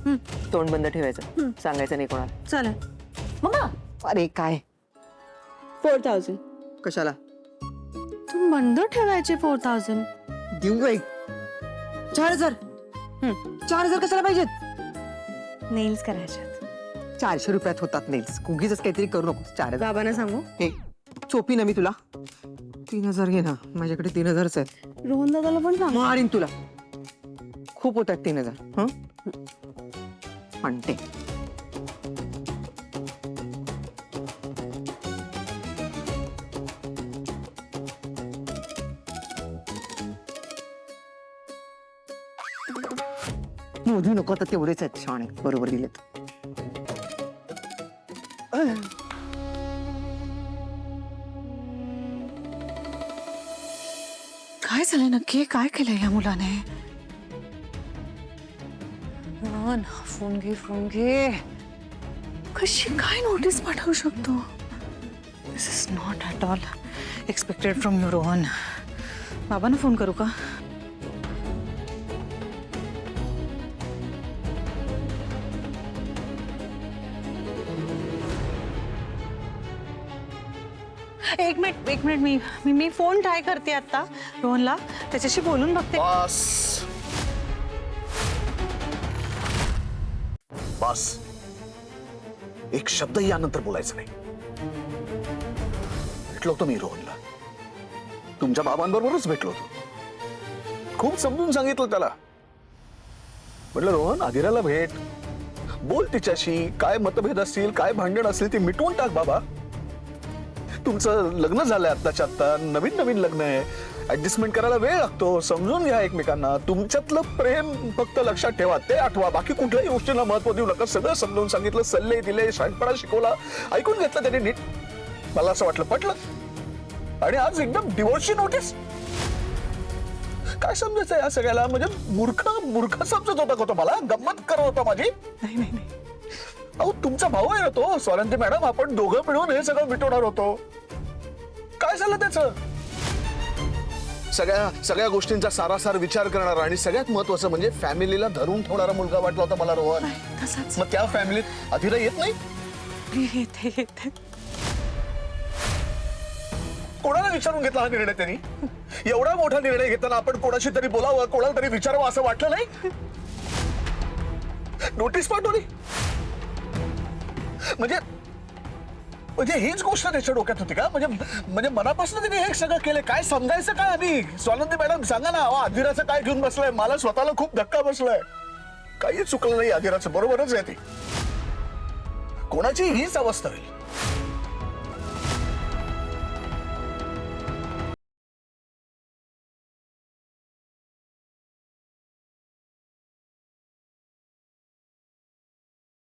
तोंड बंद ठेवायचं, सांगायचं नाही कोणाला. चालेल. मम्मा अरे काय 4000. कशाला तू बंद ठेवायचे 4000. देऊ बाई 4000. 4000 कशाला पाहिजेत? नेल्स करायच्यात. 400 रुपयात होतात नेल्स. उगीच काहीतरी करू नको. 4000 बाबांना सांगू. हे चोपी ना मी तुला. 3000 घे ना, माझ्याकडे 3000च आहेत. रोहन दादाला पण सांग. मारीन तुला. खूप होतात 3000. हं म्हणते. मोजू नको तर तेवढेच आहेत. छान बरोबर दिलेत. काय झालं नक्की? काय केलं या मुलाने? फोन घे. कशी काय नोटीस पाठवू शकतो? This is not at all expected from you Rohan. बाबांना फोन करू का? एक मिनिट मी फोन ट्राय करते आता रोहनला, त्याच्याशी बोलून बघते. बस एक शब्द यानंतर बोलायचं नाही. भेटलो होतो मी रोहनला, तुमच्या बाबांबरोबरच भेटलो होतो. खूप समजून सांगितलं त्याला. म्हटलं रोहन, आदिराला भेट, बोल तिच्याशी. काय मतभेद असतील, काय भांडण असतील ते मिटवून टाक बाबा. तुमचं लग्न झालंय आत्ताच्या आत्ता, नवीन लग्न आहे. ऍडजस्टमेंट करायला वेळ लागतो. समजून घ्या एकमेकांना. तुमच्यातलं प्रेम फक्त लक्षात ठेवा, ते आठवा. बाकी कुठल्याही गोष्टीला महत्व देऊ नका. सगळं समजून सांगितलं, सल्ले दिले, शहाणपणा शिकवला, ऐकून घेतलं त्याने नीट. मला असं वाटलं पटलं. आणि आज एकदम डिवोर्सची नोटीस. काय समजायचं या सगळ्याला? म्हणजे मूर्ख समजत होता का तो? मला गंमत करत होता माझी? नाही. अहो तुमचा भाऊ आहे ना तो स्वानंदी मॅडम. आपण दोघं मिळून हे सगळं मिटवणार होतो. काय झालं त्याचं? सगळ्या गोष्टींचा सारासार विचार करणारा आणि सगळ्यात महत्वाचं म्हणजे फॅमिलीला धरून ठेवणारा मुलगा वाटला होता मला रोहन. मग त्या फॅमिलीत अधिरा येत नाही? येते. कोणाला विचारून घेतला हा निर्णय त्यांनी? एवढा मोठा निर्णय घेताना आपण कोणाशी तरी बोलावं, कोणाला तरी विचारावं असं वाटलं नाही? नोटीस पाठवली म्हणजे हीच गोष्ट त्याच्या डोक्यात होती का? म्हणजे मनापासून त्यांनी हे सगळं केलं. काय समजायचं काय आम्ही? स्वानंदी मॅडम सांगा ना. आदिराचं काय घेऊन बसलाय? मला स्वतःला खूप धक्का बसलाय. काही चुकलं नाही आदिराचं. बरोबरच आहे ती. कोणाची हीच अवस्था होईल.